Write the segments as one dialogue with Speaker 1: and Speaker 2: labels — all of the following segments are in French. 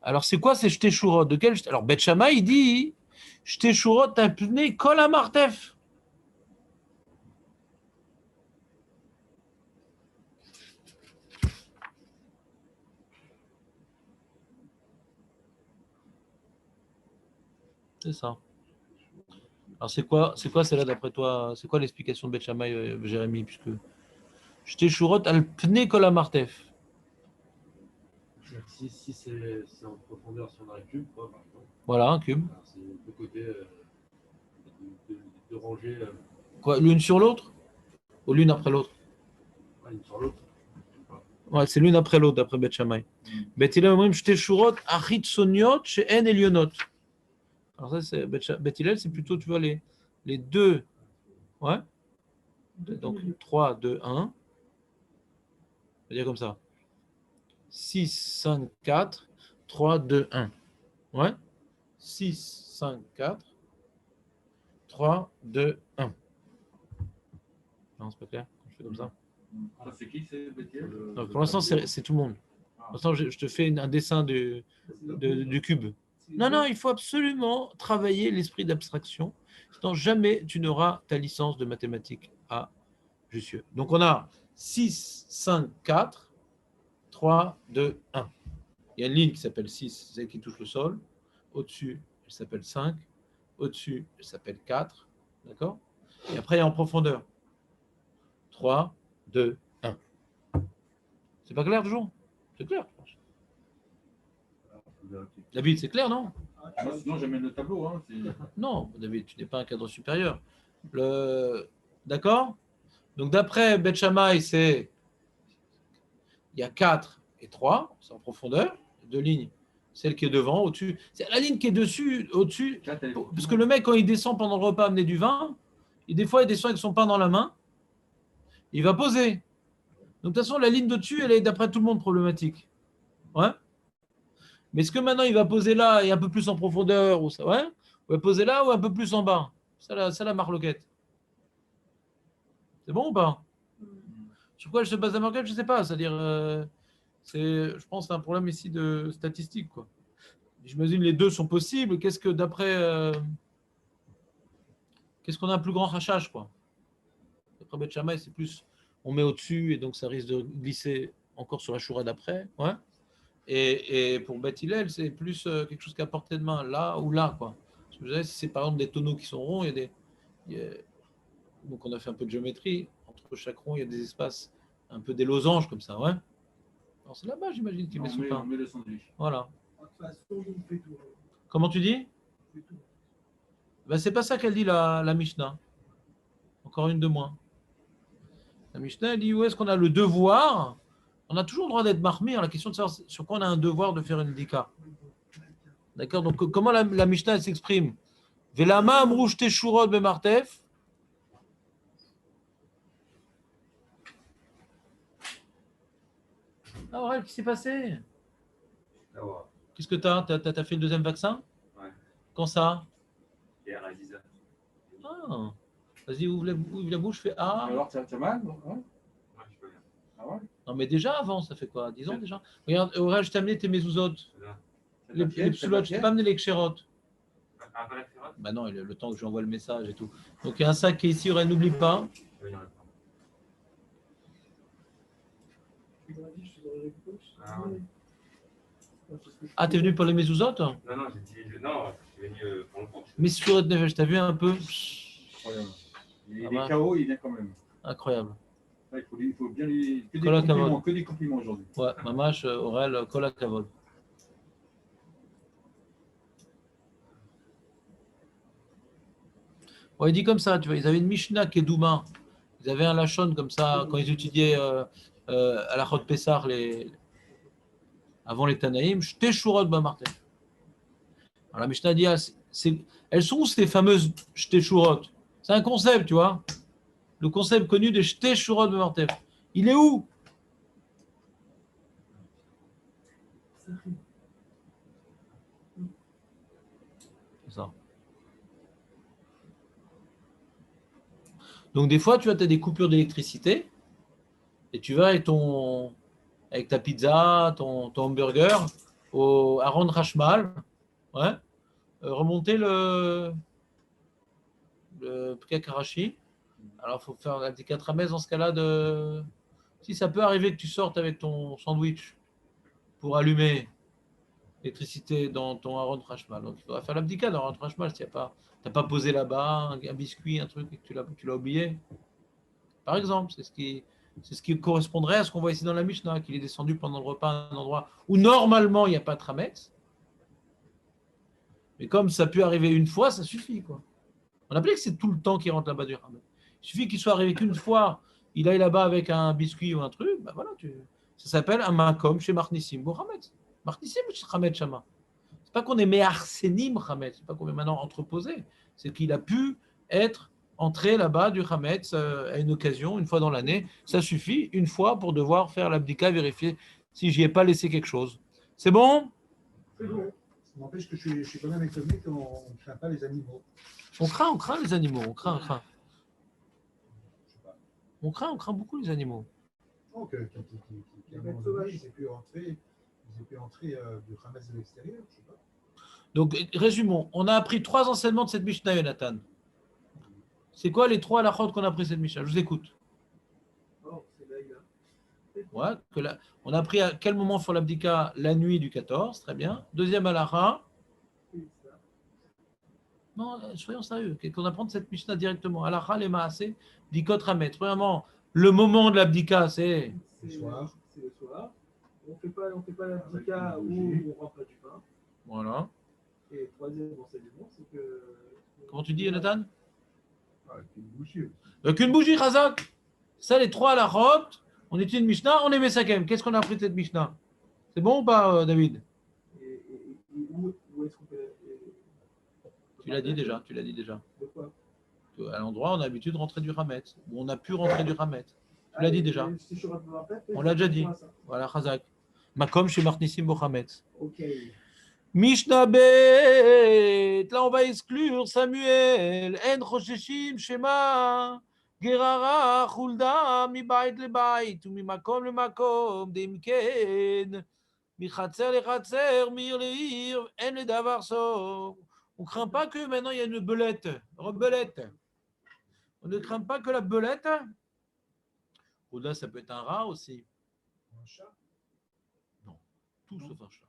Speaker 1: Alors, c'est quoi ces Shte Shurot? De quel... Alors, Bet Shammai, il dit Shte Shurot apne Kol HaMartef. C'est ça. Alors, c'est quoi celle-là d'après toi? C'est quoi l'explication de Bet Shammai, Jérémy? Puisque Shte Shurot apne Kol HaMartef.
Speaker 2: Si c'est en profondeur sur un cube, quoi, par exemple.
Speaker 1: Voilà, un cube.
Speaker 2: C'est le côté de ranger.
Speaker 1: Quoi, l'une sur l'autre? Ou l'une après l'autre?
Speaker 2: Une sur l'autre.
Speaker 1: Ouais, c'est l'une après l'autre, d'après Bet Shammai. Bet Hillel omrim Shte Shurot Achitzoniot she'en Elionot. Alors ça, c'est Bet Hillel, c'est plutôt, tu vois, les deux. Ouais. Donc 3, 2, 1. On va dire comme ça. 6, 5, 4, 3, 2, 1. Ouais. 6, 5, 4, 3, 2, 1. Non, c'est pas clair. Je fais comme ça.
Speaker 2: C'est qui, c'est Bethiel?
Speaker 1: Donc, pour l'instant, c'est tout le monde. Pour l'instant, je te fais un dessin du cube. Non, il faut absolument travailler l'esprit d'abstraction. Sinon, jamais tu n'auras ta licence de mathématiques à Jussieu. Donc, on a 6, 5, 4, 3, 2, 1. Il y a une ligne qui s'appelle 6, c'est celle qui touche le sol. Au-dessus, elle s'appelle 5. Au-dessus, elle s'appelle 4. D'accord? Et après, il y a en profondeur. 3, 2, 1. C'est pas clair toujours? C'est clair, je pense. David, c'est clair, non?
Speaker 2: Moi, sinon, j'amène le tableau. Hein,
Speaker 1: non, David, tu n'es pas un cadre supérieur. D'accord? Donc, d'après Bet Shammai, il y a 4 et 3, c'est en profondeur, deux lignes. Celle qui est devant, au-dessus. C'est la ligne qui est dessus, au-dessus. Parce que le mec, quand il descend pendant le repas amener du vin, des fois, il descend avec son pain dans la main. Il va poser. Donc, de toute façon, la ligne de-dessus, elle est, d'après tout le monde, problématique. Ouais. Mais est-ce que maintenant, il va poser là et un peu plus en profondeur ou ça, ouais? Ou il va poser là ou un peu plus en bas? C'est la marloquette. C'est bon ou pas? Sur quoi je se base la marloquette, je ne sais pas. C'est-à-dire, je pense que c'est un problème ici de statistique, quoi. J'imagine les deux sont possibles. Qu'est-ce que d'après... qu'est-ce qu'on a un plus grand rachage, quoi? D'après Bet Shammai, c'est plus... On met au-dessus et donc ça risque de glisser encore sur la choura d'après. Ouais. Et pour Bet Hillel, c'est plus quelque chose qui est à portée de main, là ou là, quoi. Parce que je disais, si c'est par exemple des tonneaux qui sont ronds, donc on a fait un peu de géométrie. Entre chaque rond, il y a des espaces, un peu des losanges comme ça, ouais. Alors c'est là-bas, j'imagine, qu'il met son pain.
Speaker 2: On met le sandwich.
Speaker 1: Voilà. Comment tu dis? Ben, c'est pas ça qu'elle dit, la Mishnah. Encore une de moins. La Mishnah, elle dit, où est-ce qu'on a le devoir? On a toujours le droit d'être marmé. La question de savoir sur quoi on a un devoir de faire une dika. D'accord? Donc, comment la Mishnah s'exprime? Velama amrouj teshurot bemartef. Ah, Aurel, qu'est-ce qui s'est passé? Qu'est-ce que tu as? T'as fait le deuxième vaccin?
Speaker 2: Ouais.
Speaker 1: Quand ça?
Speaker 2: Hier à 10h.
Speaker 1: Ah, vas-y, ouvre la bouche, fais Ah.
Speaker 2: Alors, tu as mal? Ouais, je peux bien. Ah ouais?
Speaker 1: Non, mais déjà avant, ça fait quoi? 10 ans déjà? Regarde, Aurel, je t'ai amené tes mezouzotes. Les psoulotes, je t'ai pas amené les kshérotes.
Speaker 2: Ah, pas la carotte?
Speaker 1: Bah non, le temps que j'envoie le message et tout. Donc il y a un sac qui est ici, Aurel, n'oublie pas.
Speaker 2: Ah, ouais.
Speaker 1: Ah, t'es venu pour les mezouzotes?
Speaker 2: Non, j'ai venu pour le compte.
Speaker 1: Mais sur Nefesh, t'as vu un peu?
Speaker 2: Incroyable. Il est KO, il vient quand même.
Speaker 1: Incroyable.
Speaker 2: Il faut bien lui. Que des compliments aujourd'hui.
Speaker 1: Ouais, Mamash, Aurel, Kola Kavod. Ouais, il dit comme ça, tu vois, ils avaient une Mishnah qui est Douma. Ils avaient un Lachon comme ça, quand ils étudiaient à la Chod Pessar, avant les Tanaïm, Shte Shurot Bamartel. Alors la Mishnah dit, elles sont où ces fameuses Shte Shurot? C'est un concept, tu vois. Le concept connu de Shte Shurot Bamartel. Il est où? C'est ça. Donc des fois, tu as des coupures d'électricité et tu vas avec ta pizza, ton hamburger, au Aaron Hashmal, ouais, remonter le Kakarashi. Alors, il faut faire la petite 4 dans ce cas-là. Si ça peut arriver que tu sortes avec ton sandwich pour allumer l'électricité dans ton Aaron Hashmal. Donc, il faudra faire l'abdika dans Aaron Hashmal si tu n'as pas posé là-bas un biscuit, un truc, et que tu l'as oublié. Par exemple, c'est ce qui correspondrait à ce qu'on voit ici dans la Mishnah, qu'il est descendu pendant le repas à un endroit où normalement il n'y a pas de Hametz. Mais comme ça a pu arriver une fois, ça suffit, quoi. On appelait que c'est tout le temps qu'il rentre là-bas du Hametz. Il suffit qu'il soit arrivé qu'une fois, il aille là-bas avec un biscuit ou un truc, ben voilà, ça s'appelle un makom chez Marnissim. Bon, Hametz. Marnissim, chez Hametz Shama. C'est pas qu'on est Me'arsenim Hametz, c'est pas qu'on est maintenant entreposé, c'est qu'il a pu être entré là-bas du Hametz à une occasion, une fois dans l'année. Ça suffit, une fois, pour devoir faire l'abdika, vérifier si j'y ai pas laissé quelque chose. C'est bon?
Speaker 3: C'est bon. Ça m'empêche que je suis quand même étonné qu'on ne craint pas les animaux.
Speaker 1: On craint les animaux, on craint. On craint beaucoup les animaux.
Speaker 3: Donc, qu'un moment donné, ils aient pu entrer du Hametz de l'extérieur, je sais pas. Donc,
Speaker 1: résumons. On a appris 3 enseignements de cette Mishnah, Jonathan. C'est quoi les 3 halachot qu'on a appris de cette Mishnah? Je vous écoute. Ouais, on a appris à quel moment faire l'abdika? La nuit du 14, très bien. Deuxième halacha. Non, soyons sérieux. Qu'on apprend de cette Mishnah directement. Halacha les maaseh, dikot ramet. Premièrement, le moment de l'abdika, c'est
Speaker 3: le soir.
Speaker 4: C'est le soir. On ne fait pas l'abdika où on rentre du pain.
Speaker 1: Voilà.
Speaker 4: Et le troisième enseignement, c'est que.
Speaker 1: Comment tu dis, Jonathan?
Speaker 3: Avec une bougie.
Speaker 1: Avec une bougie, Razak. Ça, les 3 halachot. On étudie une Mishnah, on est Mesakem. Qu'est-ce qu'on a appris de cette Mishnah? C'est bon ou pas, David?
Speaker 4: Et où est-ce qu'on peut.
Speaker 1: Tu l'as dit déjà.
Speaker 4: De quoi?
Speaker 1: À l'endroit, on a l'habitude de rentrer du Hametz. Ou on a pu rentrer du Hametz. Tu l'as dit déjà. On l'a déjà dit. Voilà, Chazak. Makom chez Marnissim Bo Hametz.
Speaker 4: Ok.
Speaker 1: Mishnah Bet. Là, on va exclure Samuel. En Chosheshim Shema. Gerara Hulda mi bait le bait. Ou mi makom le makom. Demken. Mi chatzer le chatzer. Mir le ir. En le davar so. On ne craint pas que maintenant il y a une belette. Rebelette. On ne craint pas que la belette. Ou là, ça peut être un rat aussi.
Speaker 3: Un chat?
Speaker 1: Non, tout sauf un chat.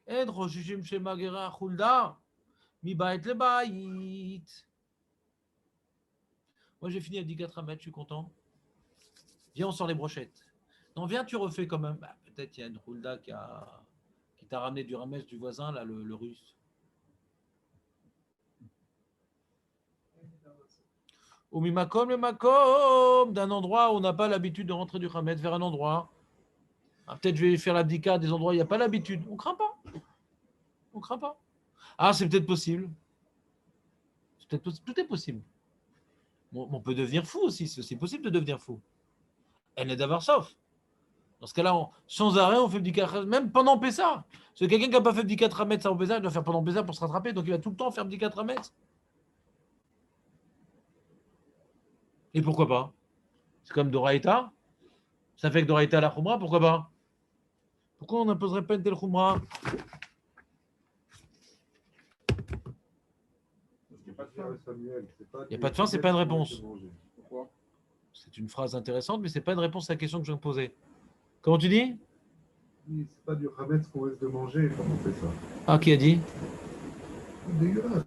Speaker 1: En Chosheshim Shema Gerara Hulda. Mi bait le bait. Moi, j'ai fini à 14 mètres, je suis content. Viens, on sort les brochettes. Non, viens, tu refais quand même. Bah, peut-être il y a une Hulda qui t'a ramené du Ramès du voisin, là, le russe. Ou mi makom le makom, d'un endroit où on n'a pas l'habitude de rentrer du Ramès vers un endroit. Ah, peut-être je vais faire l'abdika des endroits où il n'y a pas l'habitude. On ne craint pas. On ne craint pas. Ah, c'est peut-être possible. Tout est possible. On peut devenir fou aussi, c'est possible de devenir fou. Elle est d'avoir sauf. Dans ce cas-là, sans arrêt, on fait du 4 même pendant Pessah. C'est quelqu'un qui n'a pas fait du 4 mètres sans Pessah, il doit faire pendant Pessah pour se rattraper, donc il va tout le temps faire du 4 mètres. Et pourquoi pas? C'est comme Doraïta. Ça fait que Doraïta la Khumra, pourquoi pas? Pourquoi on n'imposerait pas une telle Khumra?
Speaker 3: Il n'y a pas de fin, Samuel.
Speaker 1: Il n'y a pas de fin, c'est pas une réponse.
Speaker 3: Pourquoi?
Speaker 1: C'est une phrase intéressante, mais c'est pas une réponse à la question que je viens de poser. Comment tu dis?
Speaker 3: C'est pas du Hametz qu'on risque de manger quand on fait ça.
Speaker 1: Ah, qui a dit?
Speaker 3: Dégueulasse.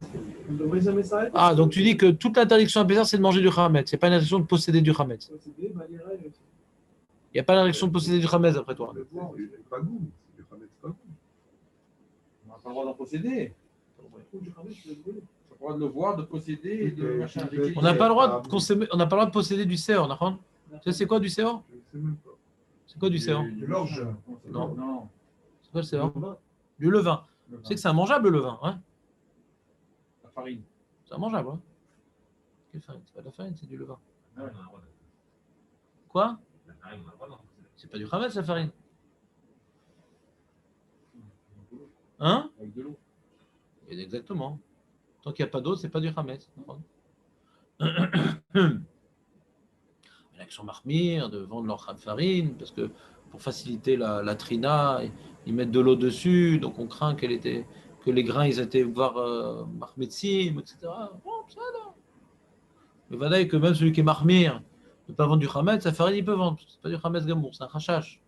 Speaker 4: On ne devrait jamais s'arrêter.
Speaker 1: Ah, donc tu dis que toute l'interdiction à Pessah, c'est de manger du Hametz. C'est pas une interdiction de posséder du Hametz.
Speaker 4: Il
Speaker 1: n'y a pas l'interdiction de posséder du Hametz après toi.
Speaker 3: Le voir, c'est pas goût. C'est du Hametz pas goût.
Speaker 2: On n'a pas le droit d'en posséder. On n'a pas le droit de le voir, de posséder et de machin.
Speaker 1: On n'a pas le droit de consommer, on n'a pas le droit de posséder du Seor, d'accord? Tu sais c'est quoi du Seor?
Speaker 3: Je ne sais même pas.
Speaker 1: C'est quoi du Seor?
Speaker 3: De l'orge.
Speaker 2: Non.
Speaker 1: C'est quoi le Seor? Du levain. Tu sais que c'est immangeable le levain, hein?
Speaker 2: La farine.
Speaker 1: C'est immangeable, hein? Quelle farine? C'est pas de la farine, c'est du levain.
Speaker 2: Ah ouais.
Speaker 1: Quoi? C'est pas du Hametz la farine. Hein?
Speaker 2: Avec de l'eau.
Speaker 1: Exactement. Tant qu'il n'y a pas d'eau, c'est pas du Hametz. L'action Mahmir de vendre leur farine, parce que pour faciliter la trina, ils mettent de l'eau dessus, donc on craint que les grains ils étaient voir Mahmetzim, etc. Bon, ça là. Mais voilà que même celui qui est Mahmir ne peut pas vendre du Hametz, sa farine il peut vendre. C'est pas du Hametz Gamour, c'est un Chachash.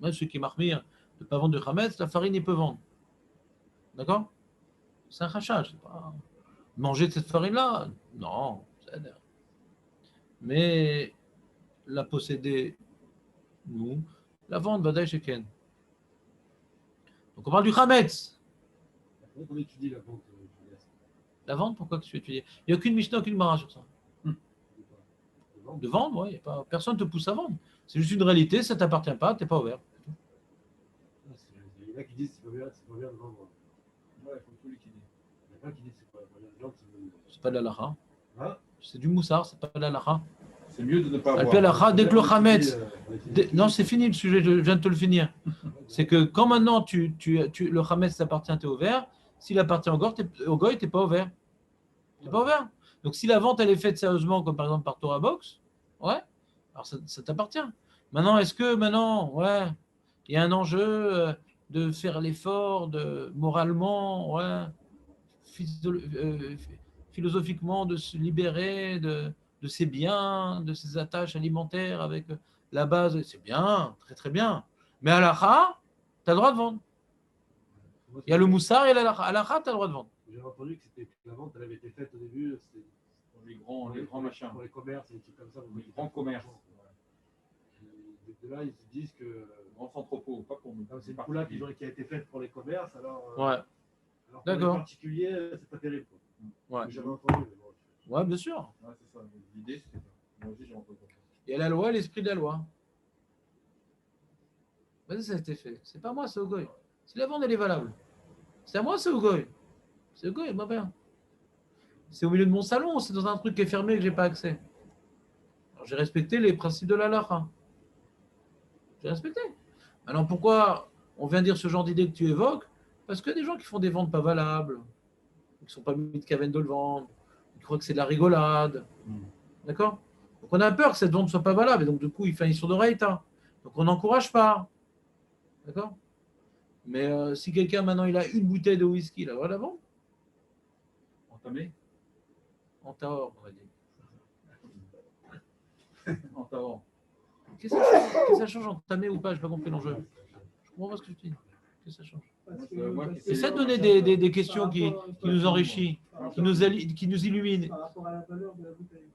Speaker 1: Même celui qui est Mahmir ne peut pas vendre du Hametz, la farine il peut vendre. D'accord? C'est un Chachash. Pas... Manger de cette farine-là? Non, c'est d'air. Mais la posséder, nous, la vendre, Vadaï Sheken. Donc on parle du Hametz.
Speaker 3: On étudie la vente.
Speaker 1: La vente, pourquoi que tu étudies? Il n'y a aucune Mishnah, aucune Mara sur ça. De vendre, oui, personne ne te pousse à vendre. C'est juste une réalité, ça ne t'appartient pas, tu n'es pas ouvert.
Speaker 3: Il y en a qui disent que c'est pas bien de vendre.
Speaker 2: Ouais, il faut tout liquider.
Speaker 3: Il y en a qui disent que c'est pas bien.
Speaker 1: C'est pas de l'alaha.
Speaker 3: Hein?
Speaker 1: C'est du moussard, c'est pas de l'alaha.
Speaker 2: C'est mieux de ne pas avoir.
Speaker 1: Al-Palaha, dès que le Hametz. Non, c'est fini le sujet, je viens de te le finir. C'est que quand maintenant le Hametz t'appartient, tu es ouvert. S'il appartient au goy, tu n'es pas ouvert. Tu n'es pas ouvert. Donc si la vente elle est faite sérieusement, comme par exemple par Torah Box, ouais, alors ça t'appartient. Maintenant, est-ce que ouais, il y a un enjeu de faire l'effort, moralement, ouais, philosophiquement, de se libérer de ses biens, de ses attaches alimentaires avec la base, c'est bien, très très bien. Mais à l'akha, tu as le droit de vendre. Il y a le moussard et l'alakha. À l'akha, tu as le droit de vendre.
Speaker 3: J'ai entendu que la vente elle avait été faite au début.
Speaker 2: Pour les grands machins.
Speaker 3: Pour les commerces et des trucs comme ça.
Speaker 2: Les grands commerces.
Speaker 3: De là, ils se disent que.
Speaker 2: Grands entrepôts, pas pour nous.
Speaker 3: C'est une poula qui a été faite pour les commerces, alors.
Speaker 1: Ouais.
Speaker 3: Alors pour
Speaker 1: d'accord.
Speaker 3: les particuliers, c'est pas terrible.
Speaker 1: Ouais.
Speaker 3: J'avais entendu. Mais bon.
Speaker 1: Ouais, bien sûr.
Speaker 2: Ouais, c'est ça. L'idée, c'était ça. Moi aussi, j'ai entendu.
Speaker 1: Il y a la loi, l'esprit de la loi. Vas-y, ça a été fait. C'est pas moi, c'est au goy. Si la vente, elle est valable. C'est à moi, c'est au goy. C'est au goy, ma bien. C'est au milieu de mon salon, c'est dans un truc qui est fermé et que j'ai pas accès. Alors, j'ai respecté les principes de la halakha. J'ai respecté. Alors pourquoi on vient dire ce genre d'idée que tu évoques? Parce qu'il y a des gens qui font des ventes pas valables, qui ne sont pas mis de caverne de le vendre, qui croient que c'est de la rigolade. D'accord? Donc on a peur que cette vente ne soit pas valable, et donc du coup il fait une histoire de raïta. Donc on n'encourage pas. D'accord? Mais si quelqu'un maintenant il a une bouteille de whisky, il a le droit de la vendre?
Speaker 2: Entamé?
Speaker 1: En tahor, on va dire.
Speaker 2: En tahor.
Speaker 1: Qu'est-ce que ça change entamé ou pas? Je n'ai pas compris l'enjeu. Je comprends pas ce que tu dis. Qu'est-ce que ça change? Essaie de donner des questions qui nous enrichissent, qui nous illuminent.
Speaker 4: Par rapport à la valeur de la bouteille.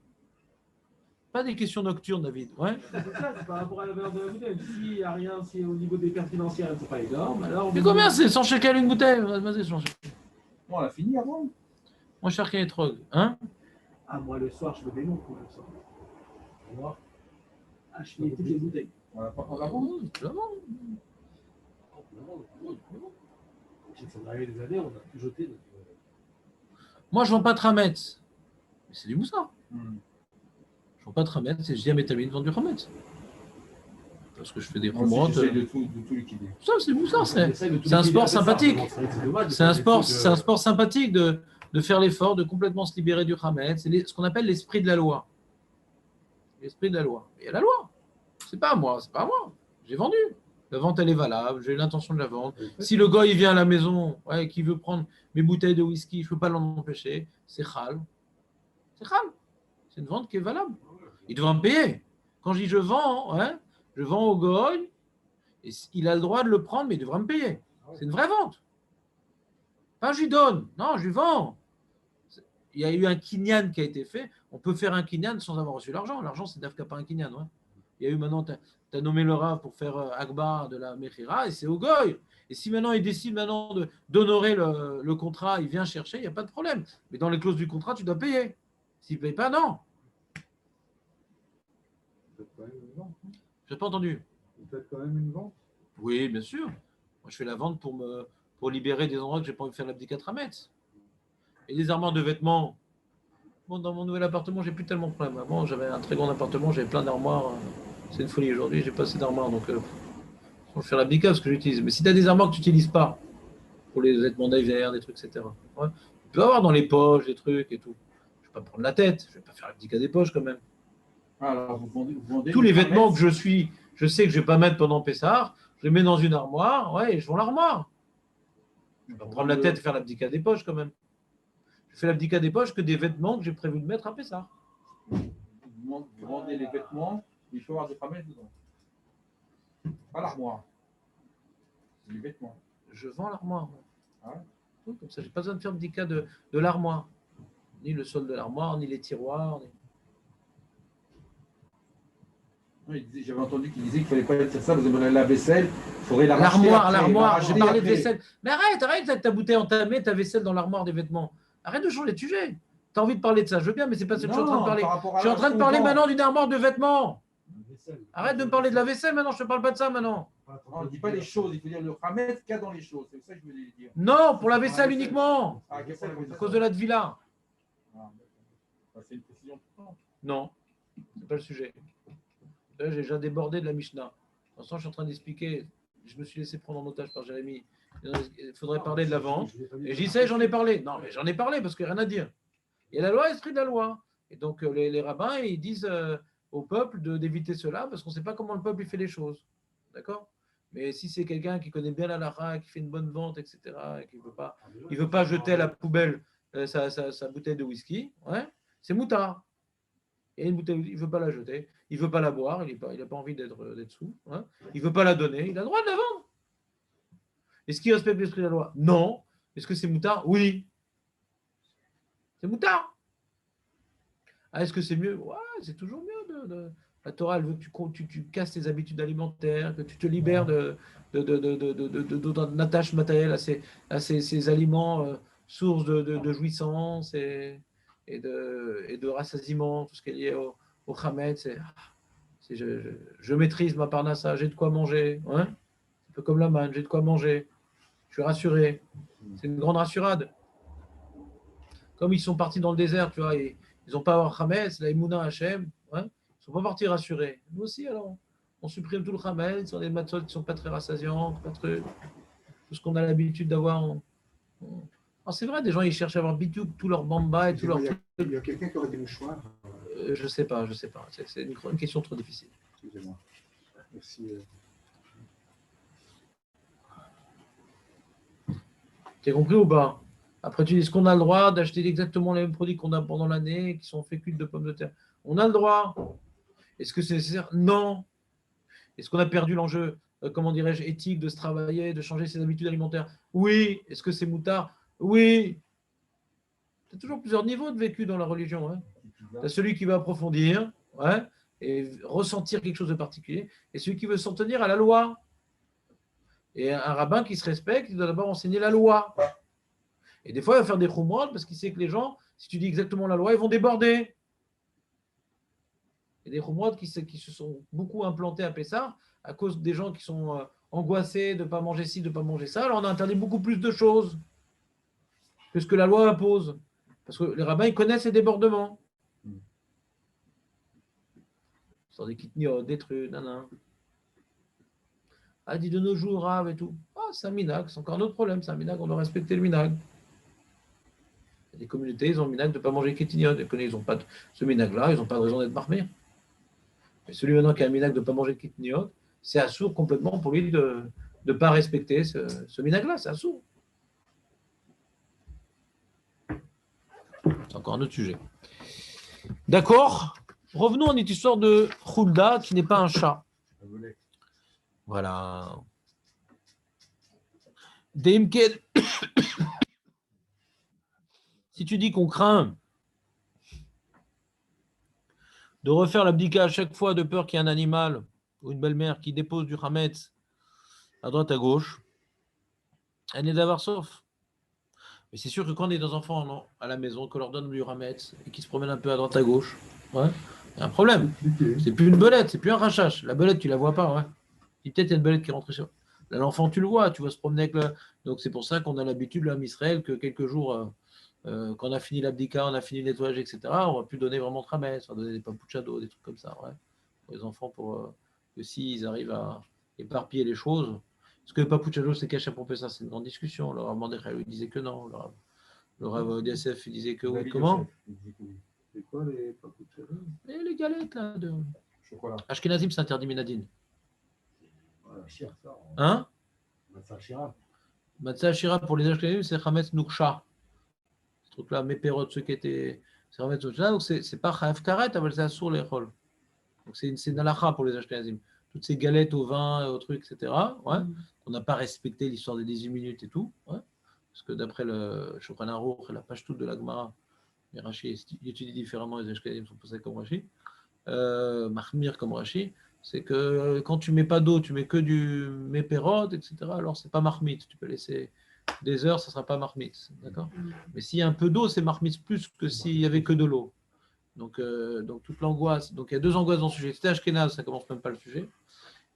Speaker 1: Pas des questions nocturnes, David. Ouais.
Speaker 4: C'est ça, c'est par rapport à la valeur de la bouteille. S'il n'y a rien, si au niveau des pertes financières, elles ne sont pas énormes, alors.
Speaker 1: Mais combien c'est 100 shekels une bouteille? Vas-y, 100 shekels.
Speaker 2: Bon, on a fini avant.
Speaker 1: Moi, cher est trop. Hein?
Speaker 4: Ah, moi, le soir, je me démonte pour le soir. Moi, acheter toutes les bouteilles.
Speaker 2: On a pas
Speaker 1: Ah
Speaker 2: avant.
Speaker 1: bon, tu la vends.
Speaker 3: Ça m'est arrivé des années, on a tout jeté. Donc,
Speaker 1: Moi, je ne vends pas de Hametz. Mais c'est du moussard.
Speaker 2: Hmm.
Speaker 1: Je ne vends pas de Hametz et je dis à mes talmines de vendre du Hametz. Parce que je fais des
Speaker 2: Moi aussi,
Speaker 1: remontes.
Speaker 2: j'essaie de tout liquider.
Speaker 1: Ça, c'est du moussard.
Speaker 3: on
Speaker 1: C'est
Speaker 3: essaie de tout
Speaker 1: un
Speaker 3: liquider
Speaker 1: sport
Speaker 3: avec ça.
Speaker 1: sympathique.
Speaker 3: Bon, c'est dommage de
Speaker 1: C'est un
Speaker 3: faire des
Speaker 1: sport,
Speaker 3: trucs,
Speaker 1: c'est un sport sympathique de faire l'effort, de complètement se libérer du Hametz. C'est ce qu'on appelle l'esprit de la loi. L'esprit de la loi. Il y a la loi. C'est pas à moi, c'est pas à moi. J'ai vendu. La vente, elle est valable. J'ai l'intention de la vendre. Si le gars, il vient à la maison, ouais, qui veut prendre mes bouteilles de whisky, je ne peux pas l'en empêcher. C'est khal. C'est khal. C'est une vente qui est valable. Il devra me payer. Quand je dis je vends, ouais, je vends au goy, et il a le droit de le prendre, mais il devra me payer. C'est une vraie vente. Pas je lui donne. Non, je lui vends. Il y a eu un kinyan qui a été fait. On peut faire un kinyan sans avoir reçu l'argent. L'argent, c'est d'Afka, pas un kinyan. Ouais. Il y a eu maintenant, tu as nommé le Rav pour faire Akbar de la Mechira, et c'est au goy. Et si maintenant il décide maintenant d'honorer le contrat, il vient chercher, il n'y a pas de problème. Mais dans les clauses du contrat, tu dois payer. S'il ne paye pas, non.
Speaker 3: Vous faites quand même une vente.
Speaker 1: Je n'ai pas entendu.
Speaker 3: Vous faites quand même une vente.
Speaker 1: Oui, bien sûr. Moi, je fais la vente pour libérer des endroits que je n'ai pas envie de faire l'abdicat Hametz. Et des armoires de vêtements. Bon, dans mon nouvel appartement, j'ai plus tellement de problèmes. Avant, j'avais un très grand appartement, j'avais plein d'armoires. C'est une folie aujourd'hui, j'ai pas assez d'armoires. Donc, je vais faire l'abdicat parce que j'utilise. Mais si tu as des armoires que tu n'utilises pas, pour les vêtements d'hiver, des trucs, etc. Ouais, tu peux avoir dans les poches des trucs et tout. Je ne vais pas me prendre la tête. Je ne vais pas faire l'abdicat des poches quand même.
Speaker 2: Ah, alors, vous vendez
Speaker 1: Tous les
Speaker 2: du
Speaker 1: vêtements
Speaker 2: Hametz.
Speaker 1: que je sais que je ne vais pas mettre pendant Pessah, je Je les mets dans une armoire, ouais, et je vends l'armoire. Je vais pas prendre la tête et faire l'abdika des poches quand même. Je fais l'abdika des poches que des vêtements que j'ai prévu de mettre à Pessah.
Speaker 2: Vous vendez les vêtements, il faut avoir des Hametz dedans. Pas l'armoire. C'est les vêtements.
Speaker 1: Je vends l'armoire.
Speaker 2: Ah ouais.
Speaker 1: Oui, comme ça, je n'ai pas besoin de faire l'abdika de l'armoire. Ni le sol de l'armoire, ni les tiroirs.
Speaker 2: J'avais entendu qu'il disait qu'il ne fallait pas faire ça, vous avez la vaisselle, il faudrait la
Speaker 1: l'armoire, j'ai parlé de vaisselle. Mais arrête avec ta bouteille entamée, ta vaisselle dans l'armoire des vêtements. Arrête de changer de sujet. Tu as envie de parler de ça, je veux bien, mais c'est pas ce que je suis en train de parler. Je suis en train de parler maintenant d'une armoire de vêtements. Arrête de me parler de la vaisselle maintenant, je ne te parle pas de ça maintenant.
Speaker 2: Non, on ne dit pas les choses, il faut dire le Hametz qu'il y a dans les choses, c'est ça que je voulais dire.
Speaker 1: Non, pour la vaisselle uniquement.
Speaker 2: Ah,
Speaker 1: À cause de la Tvila.
Speaker 2: C'est une précision.
Speaker 1: Non, ce n'est pas le sujet. Là, j'ai déjà débordé de la Mishnah. Pour l'instant, je suis en train d'expliquer. Je me suis laissé prendre en otage par Jérémy. Il faudrait parler de la vente. Et j'y sais, j'en ai parlé. Non, mais j'en ai parlé parce qu'il n'y a rien à dire. Et la loi est l'esprit de la loi. Et donc, les rabbins, ils disent au peuple d'éviter cela parce qu'on ne sait pas comment le peuple il fait les choses. D'accord? Mais si c'est quelqu'un qui connaît bien la lara, qui fait une bonne vente, etc., et qui ne veut pas jeter à la poubelle sa bouteille de whisky, ouais, c'est moutard. Et une bouteille, il ne veut pas la jeter, il ne veut pas la boire, il n'a pas envie d'être sous, hein. Il ne veut pas la donner, il a le droit de la vendre. Est-ce qu'il respecte l'esprit de la loi? Non. Est-ce que c'est moutard? Oui. C'est moutard. Ah, est-ce que c'est mieux? Ouais, c'est toujours mieux. La Torah, elle veut que tu casses tes habitudes alimentaires, que tu te libères d'une attache matérielle à ces aliments source de jouissance et de rassasiement, tout ce qui est lié au Hametz. Je maîtrise ma parnassa, j'ai de quoi manger. Hein, un peu comme la manne, j'ai de quoi manger. Je suis rassuré. C'est une grande rassurade. Comme ils sont partis dans le désert, tu vois, ils n'ont pas avoir Hametz, la Emouna Hachem, hein, ils ne sont pas partis rassurés. Nous aussi, alors, on supprime tout le Hametz, on a des matzot qui ne sont pas très rassasiantes, pas très, tout ce qu'on a l'habitude d'avoir. C'est vrai, des gens, ils cherchent à avoir bitou, tout leur bamba et tout leur.
Speaker 3: Il y a quelqu'un qui aurait des mouchoirs.
Speaker 1: Je sais pas. C'est une question trop difficile.
Speaker 3: Excusez-moi. Merci.
Speaker 1: Tu as compris ou pas? Après, tu dis, est-ce qu'on a le droit d'acheter exactement les mêmes produits qu'on a pendant l'année, qui sont féculents de pommes de terre? On a le droit. Est-ce que c'est nécessaire? Non. Est-ce qu'on a perdu l'enjeu, comment dirais-je, éthique de se travailler, de changer ses habitudes alimentaires? Oui. Est-ce que c'est moutard? Oui. Il y a toujours plusieurs niveaux de vécu dans la religion. Hein. Tu as celui qui va approfondir, ouais, et ressentir quelque chose de particulier, et celui qui veut s'en tenir à la loi. Et un rabbin qui se respecte, il doit d'abord enseigner la loi. Et des fois, il va faire des khumrot parce qu'il sait que les gens, si tu dis exactement la loi, ils vont déborder. Et des khumrot qui se sont beaucoup implantés à Pessah à cause des gens qui sont angoissés de ne pas manger ci, de ne pas manger ça. Alors on a interdit beaucoup plus de choses que ce que la loi impose. Parce que les rabbins, ils connaissent les débordements. Sur des kitniot, des trucs, nanana. Ah, dit de nos jours, Rav et tout. Ah, c'est un minag, c'est encore un autre problème. C'est un minag, on doit respecter le minag. Il y a des communautés, ils ont le minag de ne pas manger kitniot. Ils n'ont pas ce minag-là, ils n'ont pas de raison d'être marmés. Mais celui maintenant qui a un minag de ne pas manger kitniot, c'est assourd complètement pour lui de ne pas respecter ce minag-là, c'est assourd. C'est encore un autre sujet. D'accord. Revenons à une histoire de Hulda qui n'est pas un chat. Voilà. Deimked. Si tu dis qu'on craint de refaire l'abdika à chaque fois de peur qu'il y ait un animal ou une belle-mère qui dépose du Hametz à droite à gauche, elle n'est d'avoir sauf. Mais c'est sûr que quand on est des enfants à la maison, qu'on leur donne du Hametz et qu'ils se promènent un peu à droite à gauche, ouais, il y a un problème. C'est plus une belette, c'est plus un rachache. La belette, tu la vois pas. Ouais. Peut-être il y a une belette qui est rentrée chez toi. Là, l'enfant, tu le vois, tu vas se promener avec le. Donc c'est pour ça qu'on a l'habitude, là, en Israël, que quelques jours, quand on a fini l'abdika, on a fini le nettoyage, etc., on va plus donner vraiment de Hametz, on va donner des papouchado, des trucs comme ça. Ouais. Pour les enfants, pour que s'ils arrivent à éparpiller les choses. Est-ce que le papouchado, c'est caché pour ça? C'est une grande discussion. Le Rav Mordechai lui disait que non. Le Rav DSF disait que oui. Comment?
Speaker 3: C'est quoi les papouchas?
Speaker 1: Les galettes là de
Speaker 2: chocolat.
Speaker 1: Ashkenazim, c'est interdit Ménadine.
Speaker 3: Ouais,
Speaker 1: Hein?
Speaker 4: Matzah Shira.
Speaker 1: Matzah Shira pour les Ashkenazim, c'est Chametz Nuksha. Ce truc-là, mes pérotes, ceux qui étaient. C'est Chametz Nuksha, donc c'est pas Chayav Karet, mais c'est Assour l'Echol. Donc c'est une halakha pour les Ashkenazim. Toutes ces galettes au vin, au truc, etc. Ouais. On n'a pas respecté l'histoire des 18 minutes et tout. Ouais. Parce que d'après le Shulchan Aruch et la page toute de la Gemara, les Rashi étudient différemment, les Ashkenazim sont posés comme Rashi. Mahmir comme Rashi, c'est que quand tu mets pas d'eau, tu mets que du mépérode, etc. Alors c'est pas marmite. Tu peux laisser des heures, ça sera pas marmite, d'accord. Mais s'il y a un peu d'eau, c'est marmite plus que s'il y avait que de l'eau. Donc toute l'angoisse. Donc il y a deux angoisses dans ce sujet. Si t'es Ashkenaz, ça commence même pas le sujet.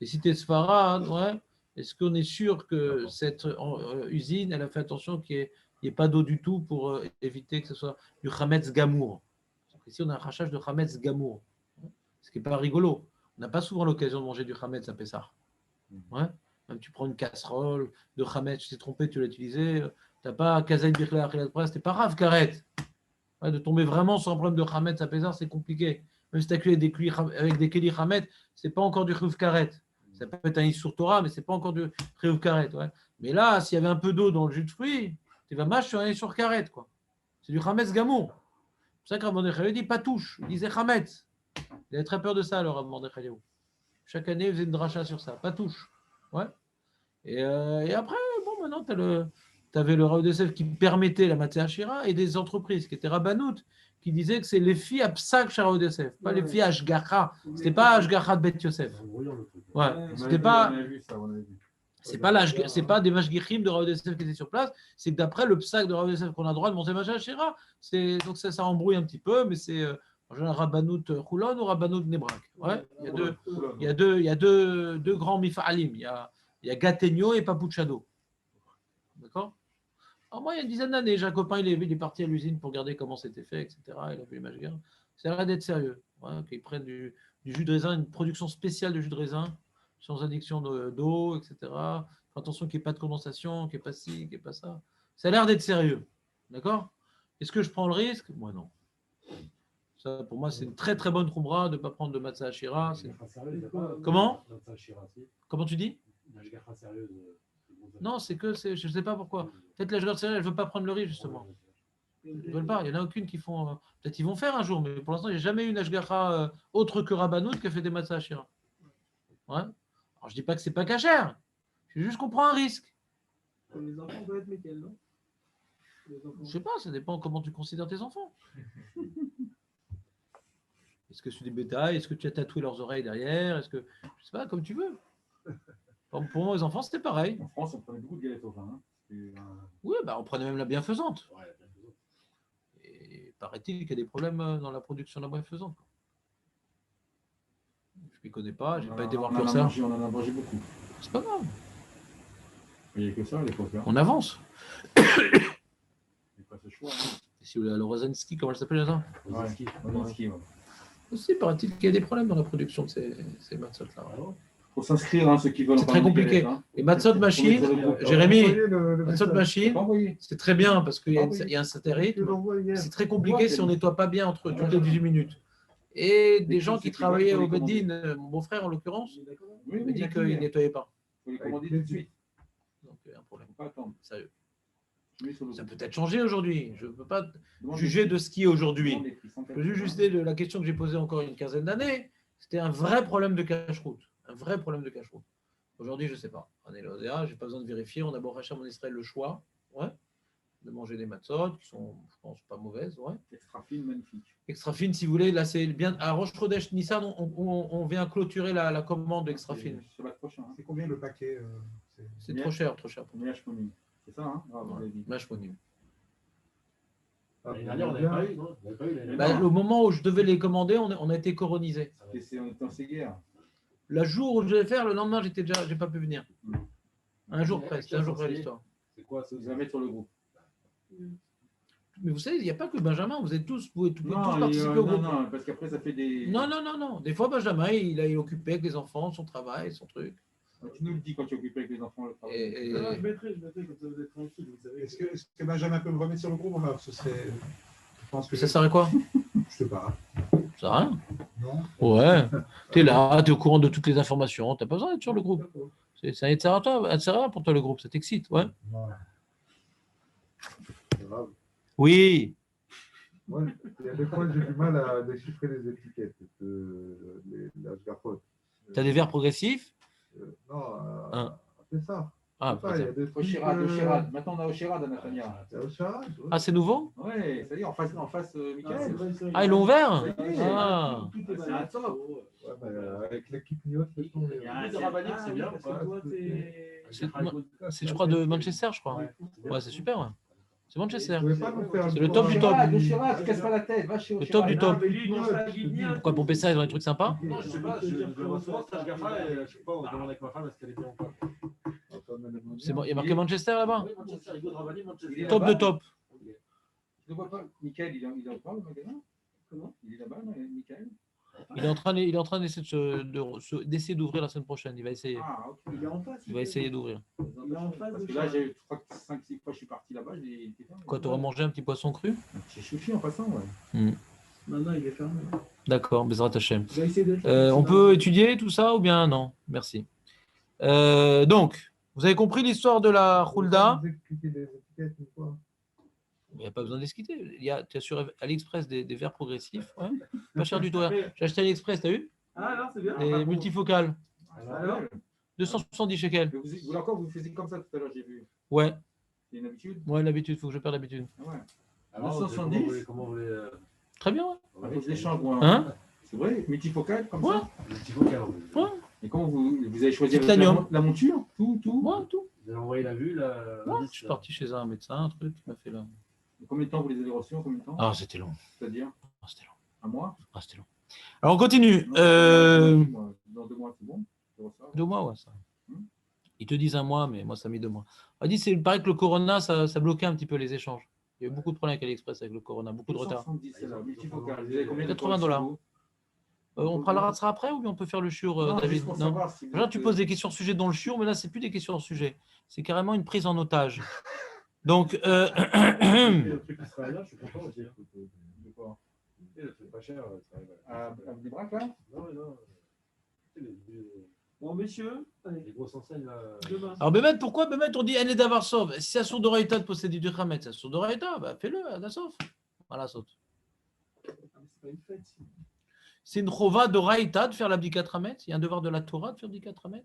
Speaker 1: Et si t'es Sfarad, ouais, est-ce qu'on est sûr que cette usine, elle a fait attention qu'il n'y ait pas d'eau du tout pour éviter que ce soit du Chametz Gamour. Ici, on a un rachage de Chametz Gamour. Ce qui n'est pas rigolo. On n'a pas souvent l'occasion de manger du Chametz à Pessah. Ouais. Même tu prends une casserole de Chametz, tu t'es trompé, tu l'as utilisé. Tu n'as pas Kazaï Birla Achilat Pras, t'es pas Rav Karet. Ouais, de tomber vraiment sur un problème de Chametz à Pessah, c'est compliqué. Même si tu as cuit avec des Kéli Chametz, ce n'est pas encore du Chouv Karet. Ça peut être un Issour Torah, mais ce n'est pas encore du Chouv Karet. Ouais. Mais là, s'il y avait un peu d'eau dans le jus de fruits, tu vas mâcher sur un Issour Karet. C'est du Chametz Gamour. C'est ça que Rav Mordechai dit pas touche. Il disait Chametz. Il avait très peur de ça, le Rav Mordechai. Chaque année, il faisait une dracha sur ça. Pas touche. Ouais. Et après, bon, maintenant, tu avais le Rav Yosef qui permettait la Matzah Shira et des entreprises qui étaient Rabbanout qui disaient que c'est les filles à Psak chez Rav Yosef, pas les filles à Ashgacha. C'était pas Ashgacha de Bet Yosef. Ouais. C'était pas. C'est pas des mashgichim de Rav Yosef qui étaient sur place, c'est que d'après le psak de Rav Yosef qu'on a le droit de monter Matzah Shira. Donc ça embrouille un petit peu, mais c'est en général Rabbanout Choulon ou Rabbanout Nebrak. Ouais. Il y a deux grands mifa'alim. Il y a Gategno et Papuchado. D'accord? Alors moi, il y a une dizaine d'années, j'ai un copain, il est parti à l'usine pour regarder comment c'était fait, etc. Il a vu les mashgichim. Ça a l'air d'être sérieux. Ouais, qu'ils prennent du jus de raisin, une production spéciale de jus de raisin, sans addiction d'eau, etc. Faut attention qu'il n'y ait pas de condensation, qu'il n'y ait pas ci, qu'il n'y ait pas ça. Ça a l'air d'être sérieux. D'accord? Est-ce que je prends le risque? Moi, non. Ça, pour moi, c'est une très très bonne khumra de ne pas prendre de Matzah Shira. Comment? Comment tu dis? Non, je ne sais pas pourquoi. Peut-être la sérieuse, elle ne veut pas prendre le risque, justement. Ils ne veulent pas. Il n'y en a aucune qui font. Peut-être ils vont faire un jour, mais pour l'instant, il n'y a jamais eu une Ashgacha autre que Rabbanout qui a fait des Matzah Shira. Ouais. Alors, je ne dis pas que ce n'est pas cachère. Je dis juste qu'on prend un risque.
Speaker 4: Les enfants doivent être lesquels, non?
Speaker 1: Je ne sais pas, ça dépend comment tu considères tes enfants. Est-ce que c'est des bétails? Est-ce que tu as tatoué leurs oreilles derrière? Est-ce que. Je ne sais pas, comme tu veux. Pour moi, les enfants, c'était pareil.
Speaker 2: En France, on prenait beaucoup de galettes au vin.
Speaker 1: Oui, on prenait même la bienfaisante. Et paraît-il qu'il y a des problèmes dans la production de la bienfaisante. Je ne m'y connais pas, je n'ai pas été voir pour ça.
Speaker 2: On en a mangé beaucoup.
Speaker 1: C'est pas grave.
Speaker 2: Il n'y a que ça, les copains.
Speaker 1: On avance.
Speaker 2: Il n'y a pas ce choix.
Speaker 1: Si le Rosinski, comment elle s'appelle là?
Speaker 2: Rosinski, ouais.
Speaker 1: Aussi, paraît-il qu'il y a des problèmes dans la production de ces matzot-là.
Speaker 2: Il faut s'inscrire, ceux qui veulent.
Speaker 1: C'est très compliqué. Et matzot machine, Jérémy, matzot machine, c'est très bien parce qu'il y a un certain rythme. C'est très compliqué si on ne nettoie pas bien entre toutes les 18 minutes. Et des gens qui travaillaient au Beddin, mon beau-frère en l'occurrence, me dit qu'il ne nettoyait pas.
Speaker 2: Il faut les commander tout de suite.
Speaker 1: Donc, il y a un problème.
Speaker 2: Pas attendre.
Speaker 1: Sérieux. Ça peut être changé aujourd'hui. Je ne peux pas juger de ce qui est aujourd'hui. Je peux juste juger de la question que j'ai posée encore il y a une quinzaine d'années. C'était un vrai problème de cache-route. Un vrai problème de cache-route. Aujourd'hui, je ne sais pas. On est là, je n'ai pas besoin de vérifier. On a beau racheter à mon Israël le choix de manger des matzot qui sont, je pense, pas mauvaises. Ouais.
Speaker 2: Extra fine, magnifique.
Speaker 1: Extra fine, si vous voulez. Là, c'est bien. À Rosh Chodesh Nissan, on vient clôturer la commande extra fine.
Speaker 3: C'est combien le paquet?
Speaker 1: C'est trop cher, trop cher.
Speaker 2: C'est ça, hein?
Speaker 1: Mashmonim.
Speaker 4: L'année dernière, on n'avait pas eu, non?
Speaker 1: Au moment où je devais les commander, on a été coronisé.
Speaker 2: On était en guerre.
Speaker 1: Le jour où je devais faire, le lendemain, j'ai pas pu venir. Un jour près, c'était un jour près l'histoire.
Speaker 2: C'est quoi? Vous allez mettre sur le groupe.
Speaker 1: Mais vous savez, il n'y a pas que Benjamin, vous pouvez tous participer au groupe.
Speaker 2: Non, parce qu'après, ça fait des.
Speaker 1: Non. Des fois, Benjamin, il est occupé avec les enfants, son travail, son truc.
Speaker 2: Tu nous le dis quand tu es occupé avec les enfants. Le travail.
Speaker 4: Je mettrai comme ça vous êtes tranquille.
Speaker 3: Est-ce que Benjamin peut me remettre sur le groupe? Alors, ce serait. Je pense que
Speaker 1: ça serait quoi?
Speaker 3: Je sais pas.
Speaker 1: Ça rien?
Speaker 3: Non.
Speaker 1: Ouais. Tu es là, tu es au courant de toutes les informations. Tu n'as pas besoin d'être sur le groupe. C'est un Yetzirah pour toi, le groupe, ça t'excite, ouais.
Speaker 3: Ouais. C'est grave.
Speaker 1: Oui.
Speaker 3: Moi, il y a des fois, j'ai du mal à déchiffrer les étiquettes, la Shgafot.
Speaker 1: Tu as des verbes progressifs?
Speaker 3: Non,
Speaker 1: Hein.
Speaker 3: c'est ça.
Speaker 1: Ah,
Speaker 3: C'est ça, il y a des trucs,
Speaker 2: Oshirad. Maintenant, on a Oshirad à Natania.
Speaker 3: C'est Oshirad, ouais.
Speaker 1: Ah, c'est nouveau?
Speaker 2: Oui, c'est-à-dire en face Michael.
Speaker 1: Ah, ils l'ont ouvert?
Speaker 2: Oui.
Speaker 1: Ah.
Speaker 4: C'est un top.
Speaker 3: Ouais, mais avec l'équipe Nios, c'est tombé.
Speaker 4: Il y a un de rabbinique, c'est bien. Parce que toi,
Speaker 1: C'est, je crois, de Manchester, je crois. Ouais, c'est super, ouais. C'est Manchester.
Speaker 3: Vous pouvez pas nous faire
Speaker 1: C'est le top du top.
Speaker 2: Oshirad, tu casses pas la tête, va chez
Speaker 1: Le
Speaker 2: Oshirad.
Speaker 1: top du top. Pourquoi pour Pessa, ils ont des trucs sympas?
Speaker 4: Non, je sais pas, je vois souvent Stage Gafa et je sais pas, on demande avec ma femme est-ce qu'elle est bien ou pas.
Speaker 1: C'est bon, il y a marqué Manchester là-bas?
Speaker 4: Oui, Manchester, Hugo de Rabbani, Manchester.
Speaker 1: Top de top.
Speaker 2: Je ne vois pas. Michael, il est au le magasin? Comment? Il est là-bas, Michael?
Speaker 1: Il est en train d'essayer d'essayer d'ouvrir la semaine prochaine. Il va essayer.
Speaker 2: Ah, ok.
Speaker 4: Il est en face.
Speaker 1: Il va essayer d'ouvrir.
Speaker 4: Il est en face.
Speaker 2: Parce que là, je crois que 5-6 fois je suis parti là-bas.
Speaker 1: Quoi, tu auras mangé un petit poisson cru?
Speaker 2: J'ai chouchi en passant, ouais.
Speaker 4: Maintenant, il est fermé.
Speaker 1: D'accord, Bezrat Hashem.
Speaker 4: Il va essayer d'être.
Speaker 1: On peut étudier tout ça ou bien non? Merci. Donc, vous avez compris l'histoire de la Khulda?
Speaker 3: Vous expliquez les étiquettes une fois.
Speaker 1: Il n'y a pas besoin d'expliquer. Tu as sur AliExpress des verres progressifs. Ouais. Pas cher du tout. Hein. J'ai acheté AliExpress, tu as vu?
Speaker 4: Ah, non, c'est bien.
Speaker 1: Les multifocales.
Speaker 2: Alors,
Speaker 1: 270 shekels.
Speaker 2: vous faisiez comme ça tout à l'heure, j'ai vu.
Speaker 1: Ouais.
Speaker 2: C'est une habitude?
Speaker 1: Ouais, l'habitude, il faut que je perde l'habitude.
Speaker 2: Ah ouais.
Speaker 4: Alors,
Speaker 2: 270?
Speaker 4: comment vous voulez.
Speaker 1: Très bien. Ouais.
Speaker 2: Avec des échanges, moi.
Speaker 1: Hein?
Speaker 2: C'est vrai, multifocal comme
Speaker 1: Ouais.
Speaker 2: ça?
Speaker 4: Multifocal.
Speaker 1: Ouais.
Speaker 2: Et comment vous avez choisi
Speaker 1: Titanium.
Speaker 2: la monture? Tout?
Speaker 1: Ouais, tout.
Speaker 4: Vous avez envoyé la vue, là.
Speaker 1: Ouais. Je suis parti chez un médecin, un truc, il m'a fait là.
Speaker 2: Et combien de temps vous les avez reçus? En combien de temps?
Speaker 1: Ah, c'était long.
Speaker 2: C'est-à-dire?
Speaker 1: Ah, c'était long.
Speaker 2: Un mois?
Speaker 1: Ah, c'était long. Alors, on continue.
Speaker 2: Non, dans 2 mois, c'est bon? Je reçois.
Speaker 1: 2 mois, ouais, ça. Ils te disent 1 mois, mais moi, ça a mis 2 mois. On dit, il paraît que le Corona, ça bloquait un petit peu les échanges. Il y a eu beaucoup de problèmes avec AliExpress avec le Corona, beaucoup de retard.
Speaker 2: 270, c'est là, multifocal. Vous avez combien de
Speaker 1: $80. On parlera de ça après ou bien on peut faire le shiur, David? Non. Genre, tu poses des questions sujet dans le shiur, mais là, c'est plus des questions sujet. C'est carrément une prise en otage. Donc,
Speaker 4: Le truc israélien, je suis content aussi.
Speaker 2: De quoi?
Speaker 4: C'est pas cher.
Speaker 2: À des braques, là?
Speaker 4: Non. Bon, messieurs, les grosses enseignes, là. Demain.
Speaker 1: alors, Bémet, pourquoi Bémet, on dit Année d'Avarsov? Si c'est sur Doraïta de posséder du Khamet, c'est sur Doraïta, bah, fais-le, à Dasov. Voilà, saute.
Speaker 4: Ah, mais c'est pas une fête.
Speaker 1: C'est une chova Doraïta de faire l'abdikat Khamet. Il y a un devoir de la Torah de faire l'abdikat Khamet.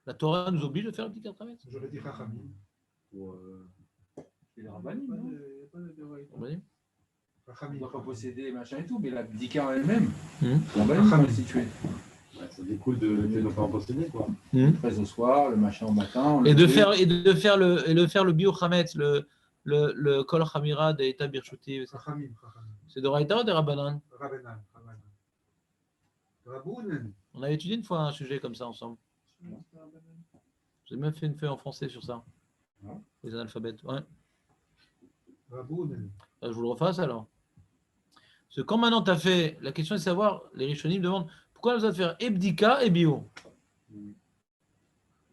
Speaker 1: La Torah nous oblige de faire l'abdikat Khamet.
Speaker 3: J'aurais dit Rachamim.
Speaker 2: C'est les rabbinim,
Speaker 4: Pas
Speaker 2: non?
Speaker 4: de- pas de- ouais.
Speaker 1: On va dire.
Speaker 2: On ne
Speaker 3: Rachamim.
Speaker 2: doit pas posséder machin et tout, mais la dika en elle-même,
Speaker 1: Hum.
Speaker 2: la rabbinim est située.
Speaker 4: Ça découle de ne pas en posséder, quoi.
Speaker 1: Hum.
Speaker 2: 13 au soir, le machin au matin.
Speaker 1: Et de faire le bio Khamet, le kol Khamira de Eta Birchuti.
Speaker 3: Rachamim.
Speaker 1: C'est Doraïta ou des Rabbanan?
Speaker 3: Rabbanan. Rabounen.
Speaker 1: On avait étudié une fois un sujet comme ça ensemble. J'ai même fait une feuille en français sur ça.
Speaker 2: Ouais.
Speaker 1: Les analphabètes. Ouais.
Speaker 3: Rabounen.
Speaker 1: Je vous le refasse alors. Parce que quand maintenant tu as fait, la question est de savoir, les Rishonim demandent pourquoi on a besoin de faire Ebdika et bio.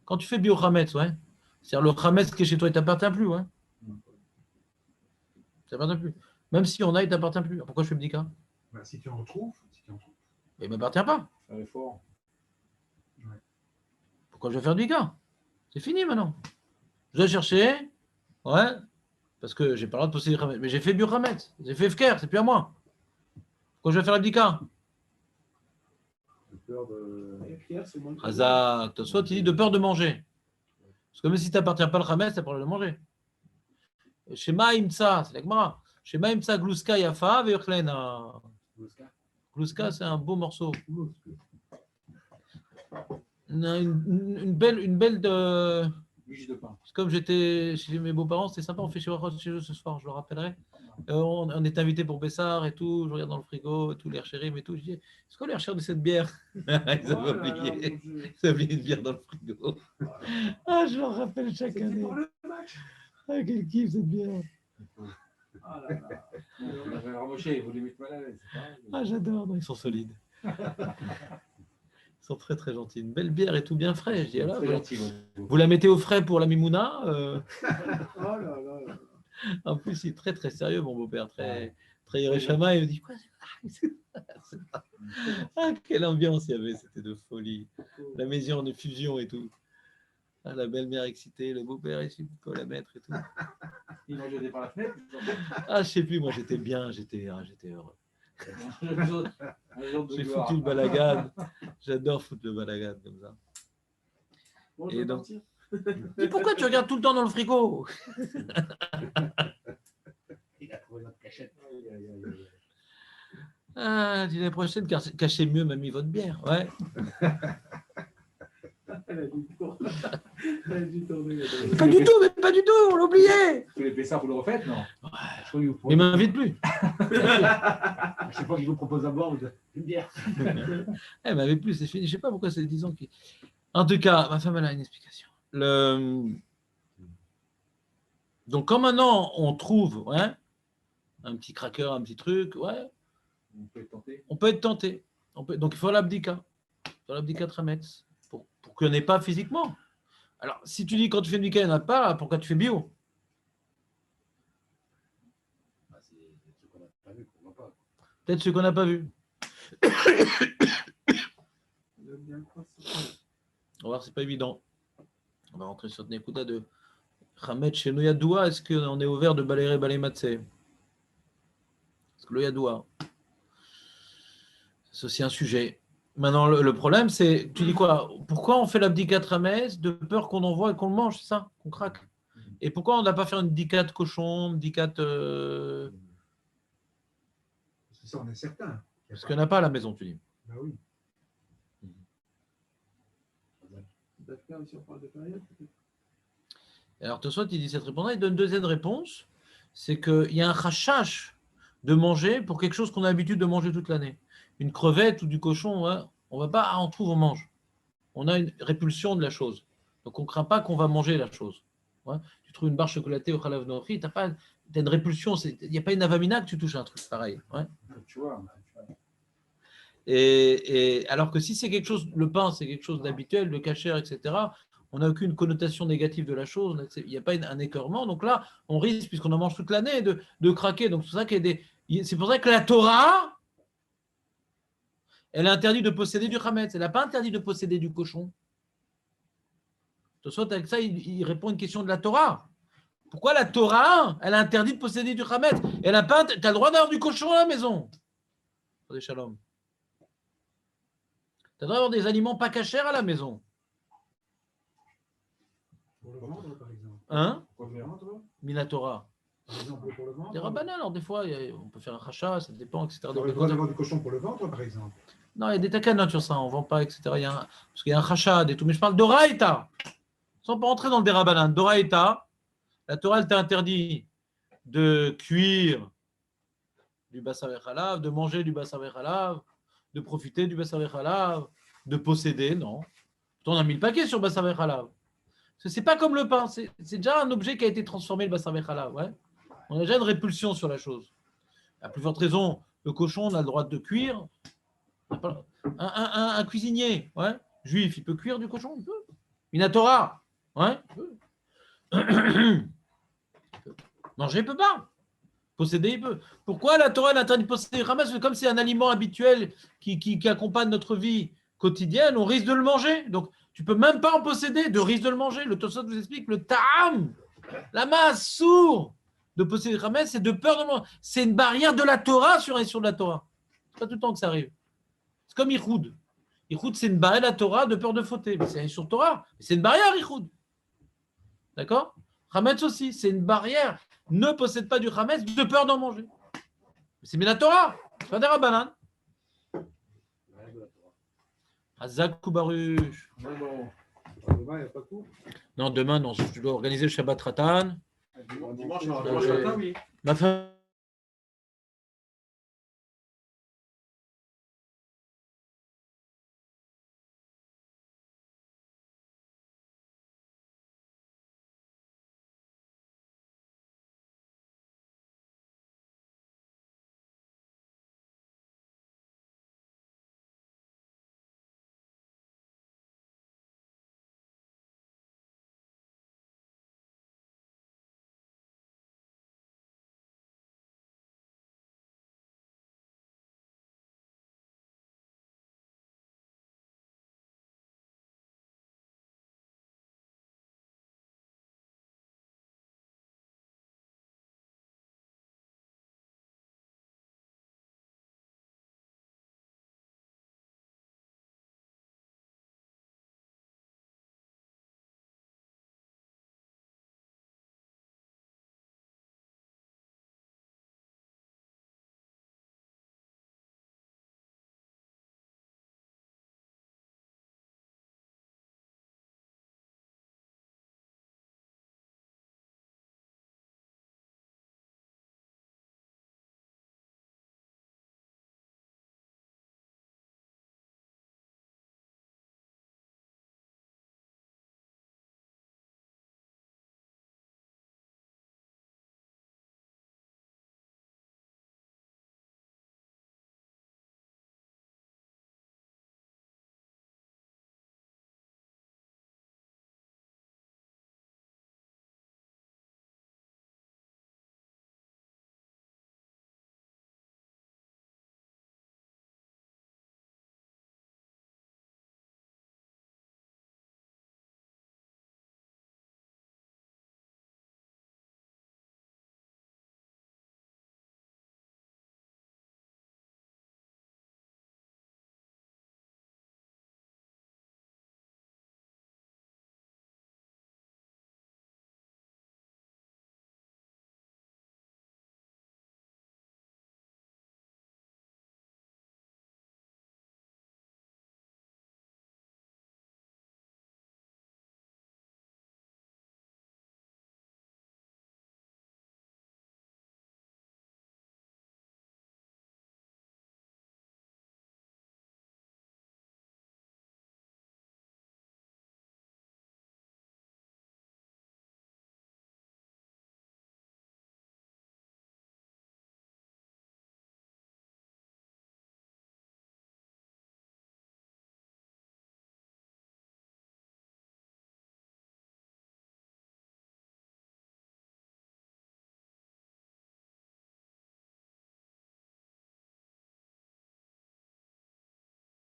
Speaker 1: Quand tu fais bio Khametz, ouais. C'est-à-dire le Khametz qui est chez toi, il ne t'appartient plus, ouais. Il ne t'appartient plus. Même si on a, il ne t'appartient plus. Pourquoi je fais Ebdika?
Speaker 3: Bah, si tu en retrouves.
Speaker 1: Mais il ne m'appartient pas.
Speaker 2: Faire l'effort.
Speaker 1: Pourquoi je vais faire Ebdika? C'est fini maintenant. Je dois chercher, ouais, parce que j'ai pas le droit de posséder du Khametz. Mais j'ai fait bio Khametz. J'ai fait Fker, c'est plus à moi. Pourquoi je vais faire Ebdika? Hazak, soit tu dis de peur de manger. Parce que même si tu n'appartient pas le Khametz, tu as peur de manger. Shema Imtsa, c'est la Gemara. Shema Imtsa Gluska Yafa Veochlena. Gluska, c'est un beau morceau. Une belle de.
Speaker 2: Bûche de pain.
Speaker 1: Comme j'étais chez mes beaux-parents, c'était sympa. On fait chez eux ce soir, je le rappellerai. On est invité pour Bessar et tout. Je regarde dans le frigo, tout l'air chérim et tout. Je dis, c'est quoi l'air cher de cette bière? Ils avaient oublié. Ils avaient oublié une bière dans le frigo. Ah, je leur rappelle chaque année. Ah, quel kiff cette bière.
Speaker 2: Ramochet, vous les mettez mal à l'aise.
Speaker 1: Ah, j'adore. Non, ils sont solides. Ils sont très très gentils. Une belle bière et tout bien frais. Je dis, ah là, vous la mettez au frais pour la Mimouna. En plus, il est très très sérieux, mon beau-père. Très, Très Yereshama, il me dit quoi? Ah, quelle ambiance il y avait, c'était de folie. La maison de fusion et tout. Ah, la belle-mère excitée, le beau-père ici, la maître et tout.
Speaker 2: Il m'a jeté par la fenêtre.
Speaker 1: Ah, je sais plus, moi j'étais bien, j'étais heureux. J'ai foutu le balagade. J'adore foutre le balagade comme ça.
Speaker 4: Bon,
Speaker 1: Et donc, dis pourquoi tu regardes tout le temps dans le frigo?
Speaker 4: il a trouvé notre cachette.
Speaker 1: Ah, l'année prochaine, cachez mieux, mamie, votre bière. Ouais.
Speaker 4: Elle a dû tourner.
Speaker 1: Pas du tout, mais pas du tout, on l'a oublié.
Speaker 2: Tous les Pessah, vous le refaites, non?
Speaker 1: Il m'invite plus.
Speaker 4: À chaque fois qu'il vous propose à boire, vous dites une bière.
Speaker 1: Elle m'invite plus, c'est fini. Je sais pas pourquoi c'est 10 ans qui. En tout cas, ma femme, elle a une explication. Donc, quand maintenant on trouve un petit cracker, un petit truc, ouais,
Speaker 2: On peut être tenté.
Speaker 1: on peut être tenté. Donc, il faut l'abdika. Il faut l'abdika Trametz pour qu'il n'y en ait pas physiquement. Alors, si tu dis quand tu fais abdika, il n'y en a pas, pourquoi tu fais bio?
Speaker 4: C'est ce qu'on n'a pas vu, qu'on voit pas.
Speaker 1: Peut-être ce qu'on n'a pas vu. On va voir, c'est pas évident. On va rentrer sur Nekuda de Hamet chez Noyadoua. Est-ce qu'on est ouvert de Baléré Balématse? Est-ce que le Yadoua, c'est aussi un sujet. Maintenant, le problème, c'est, tu dis quoi? Pourquoi on fait l'abdicat Ramès? De peur qu'on envoie et qu'on le mange, c'est ça? Qu'on craque. Et pourquoi on n'a pas fait une dicat cochon, une dicat.
Speaker 3: C'est ça, on est certain.
Speaker 1: Parce qu'il n'y en a pas à la maison, tu dis.
Speaker 3: Bah oui.
Speaker 4: Si on parle de période, peut-être.
Speaker 1: Alors, Tosfot, il dit cette réponse, il donne une deuxième réponse, c'est qu'il y a un rachash de manger pour quelque chose qu'on a l'habitude de manger toute l'année. Une crevette ou du cochon, on ne va pas, on trouve, on mange. On a une répulsion de la chose. Donc, on ne craint pas qu'on va manger la chose. Tu trouves une barre chocolatée au Khalav Noachri, tu as une répulsion, il n'y a pas une avamina que tu touches un truc pareil.
Speaker 2: Tu vois.
Speaker 1: Et alors que si c'est quelque chose, le pain, c'est quelque chose d'habituel, de cachère, etc., on n'a aucune connotation négative de la chose, il n'y a pas un écœurement. Donc là, on risque, puisqu'on en mange toute l'année, de craquer. Donc c'est pour ça que la Torah, elle a interdit de posséder du chametz. Elle n'a pas interdit de posséder du cochon. Soit avec ça, il répond à une question de la Torah. Pourquoi la Torah, elle a interdit de posséder du chametz? Elle n'a pas, tu as le droit d'avoir du cochon à la maison. Des shalom. Tu as le droit d'avoir des aliments pas cachers à la maison.
Speaker 3: Pour le vendre, par exemple.
Speaker 1: Hein?
Speaker 3: Pour le vendre,
Speaker 1: Minatora.
Speaker 3: par exemple, pour le vendre.
Speaker 1: Des rabanans, alors des fois, on peut faire un rachat, ça dépend, etc.
Speaker 3: On a le droit d'avoir du cochon pour le vendre, par exemple.
Speaker 1: Non, il y a des takanotes sur ça, on ne vend pas, etc. Parce qu'il y a un rachat et tout. Mais je parle d'Oraïta. Sans pas rentrer dans le dérabanan. D'Oraïta, la Torah, elle t'a interdit de cuire du basar vechalav, de manger du basar vechalav, de profiter du basar vechalav, de posséder, non. On a mis le paquet sur basar vechalav. C'est pas comme le pain, c'est déjà un objet qui a été transformé, le basar vechalav. Ouais. On a déjà une répulsion sur la chose. À plus forte raison, le cochon, on a le droit de cuire. Un cuisinier, juif, il peut cuire du cochon, il peut. Minatora, il peut. Manger, il ne peut pas. Posséder, il peut. Pourquoi la Torah interdit de posséder le chametz? Comme c'est un aliment habituel qui accompagne notre vie quotidienne, on risque de le manger. Donc, tu ne peux même pas en posséder, de risque de le manger. Le Tosfot vous explique, le ta'am, la masse sourde de posséder le chametz, c'est de peur de le manger. C'est une barrière de la Torah sur de la Torah. C'est pas tout le temps que ça arrive. C'est comme Ichoud. Ichoud, c'est une barrière de la Torah de peur de fauter. Mais c'est sur Torah. C'est une barrière, Ichoud. D'accord? Chametz aussi, c'est une barrière. Ne possède pas du chametz de peur d'en manger. C'est bien la Torah. C'est pas des rabbanan. Hazak ou Baruch.
Speaker 3: Demain, il n'y a pas tout.
Speaker 1: Non, demain, non. Je dois organiser le Shabbat Ratan.
Speaker 2: Dimanche, oui.
Speaker 1: Ma femme.